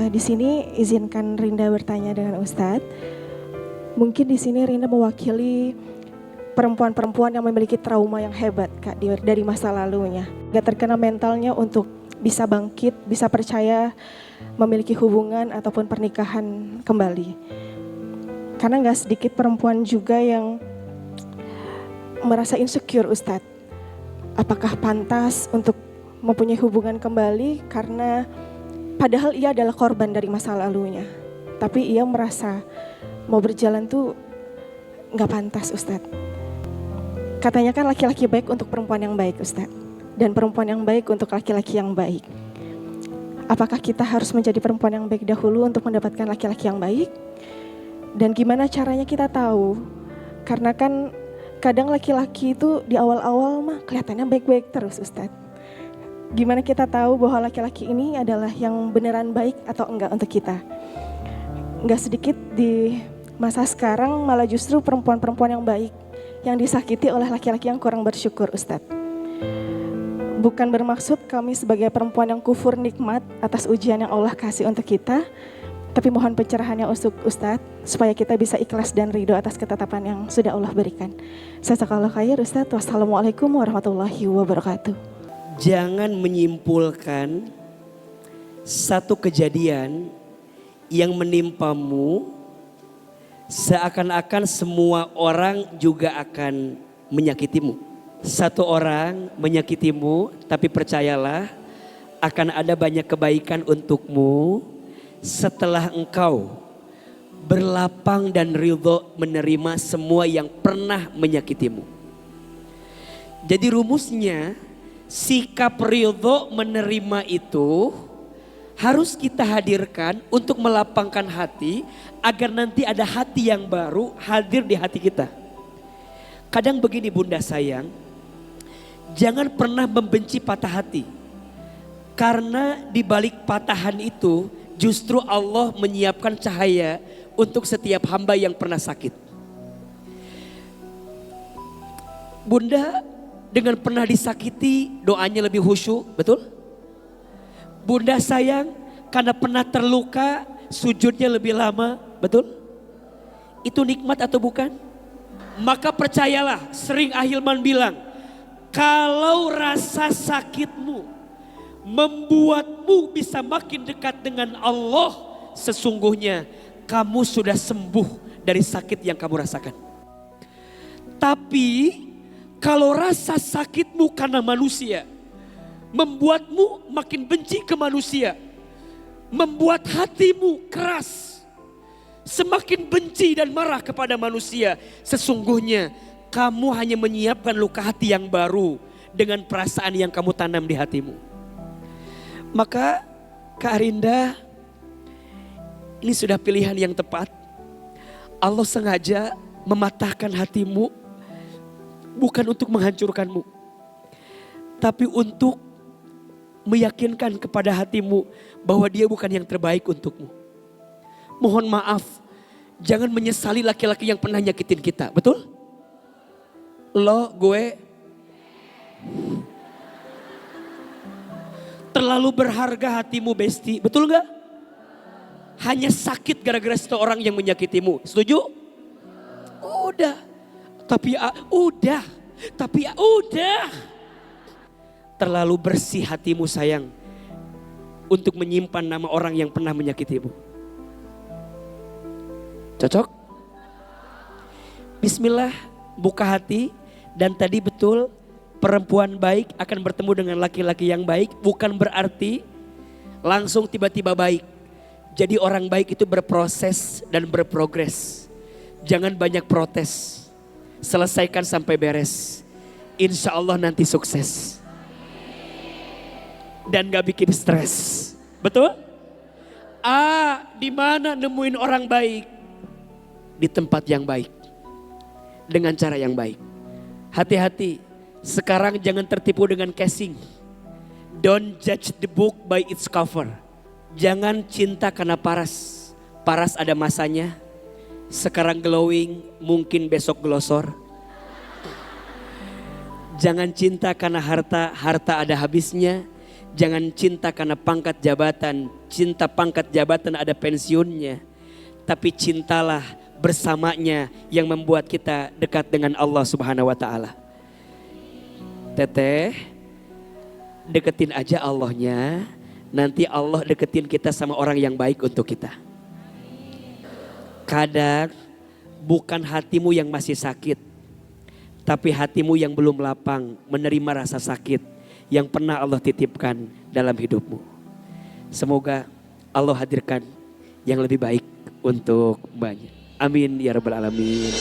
Di sini izinkan Rinda bertanya dengan Ustadz. Mungkin di sini Rinda mewakili perempuan-perempuan yang memiliki trauma yang hebat Kak dari masa lalunya. Gak terkena mentalnya untuk bisa bangkit, bisa percaya memiliki hubungan ataupun pernikahan kembali. Karena gak sedikit perempuan juga yang merasa insecure Ustadz. Apakah pantas untuk mempunyai hubungan kembali karena padahal ia adalah korban dari masa lalunya. Tapi ia merasa mau berjalan tuh gak pantas Ustadz. Katanya kan laki-laki baik untuk perempuan yang baik Ustadz. Dan perempuan yang baik untuk laki-laki yang baik. Apakah kita harus menjadi perempuan yang baik dahulu untuk mendapatkan laki-laki yang baik? Dan gimana caranya kita tahu? Karena kan kadang laki-laki itu di awal-awal mah kelihatannya baik-baik terus Ustadz. Gimana kita tahu bahwa laki-laki ini adalah yang beneran baik atau enggak untuk kita? Enggak sedikit di masa sekarang malah justru perempuan-perempuan yang baik yang disakiti oleh laki-laki yang kurang bersyukur Ustadz. Bukan bermaksud kami sebagai perempuan yang kufur nikmat atas ujian yang Allah kasih untuk kita, tapi mohon pencerahannya untuk Ustadz supaya kita bisa ikhlas dan ridho atas ketetapan yang sudah Allah berikan. Jazakallahu khair Ustadz. Wassalamualaikum warahmatullahi wabarakatuh. Jangan menyimpulkan satu kejadian yang menimpamu seakan-akan semua orang juga akan menyakitimu. Satu orang menyakitimu, tapi percayalah akan ada banyak kebaikan untukmu setelah engkau berlapang dan ridho menerima semua yang pernah menyakitimu. Jadi rumusnya, sikap ridho menerima itu harus kita hadirkan untuk melapangkan hati agar nanti ada hati yang baru hadir di hati kita. Kadang begini bunda sayang, jangan pernah membenci patah hati. Karena di balik patahan itu justru Allah menyiapkan cahaya untuk setiap hamba yang pernah sakit. Bunda dengan pernah disakiti doanya lebih khusyuk, betul? Bunda sayang karena pernah terluka sujudnya lebih lama, betul? Itu nikmat atau bukan? Maka percayalah, sering Ahilman bilang, kalau rasa sakitmu membuatmu bisa makin dekat dengan Allah, sesungguhnya kamu sudah sembuh dari sakit yang kamu rasakan. Tapi kalau rasa sakitmu karena manusia membuatmu makin benci ke manusia, membuat hatimu keras, semakin benci dan marah kepada manusia, sesungguhnya kamu hanya menyiapkan luka hati yang baru dengan perasaan yang kamu tanam di hatimu. Maka Kak Rinda, ini sudah pilihan yang tepat. Allah sengaja mematahkan hatimu bukan untuk menghancurkanmu, tapi untuk meyakinkan kepada hatimu bahwa dia bukan yang terbaik untukmu. Mohon maaf, jangan menyesali laki-laki yang pernah nyakitin kita, betul? Lo, gue terlalu berharga hatimu besti, betul gak? Hanya sakit gara-gara seseorang yang menyakitimu, setuju? Udah. Tapi udah. Terlalu bersih hatimu sayang untuk menyimpan nama orang yang pernah menyakitimu. Cocok? Bismillah, buka hati. Dan tadi betul, perempuan baik akan bertemu dengan laki-laki yang baik. Bukan berarti langsung tiba-tiba baik. Jadi orang baik itu berproses dan berprogres. Jangan banyak protes. Selesaikan sampai beres. Insya Allah nanti sukses. Dan gak bikin stres. Betul? Di mana nemuin orang baik? Di tempat yang baik. Dengan cara yang baik. Hati-hati. Sekarang jangan tertipu dengan casing. Don't judge the book by its cover. Jangan cinta karena paras. Paras ada masanya. Sekarang glowing, mungkin besok glosor. Jangan cinta karena harta, harta ada habisnya. Jangan cinta karena pangkat jabatan. Cinta pangkat jabatan ada pensiunnya. Tapi cintalah bersamanya yang membuat kita dekat dengan Allah Subhanahu wa taala. Teteh, deketin aja Allahnya. Nanti Allah deketin kita sama orang yang baik untuk kita. Kadang bukan hatimu yang masih sakit, tapi hatimu yang belum lapang menerima rasa sakit yang pernah Allah titipkan dalam hidupmu. Semoga Allah hadirkan yang lebih baik untuk banyak. Amin ya rabbal alamin.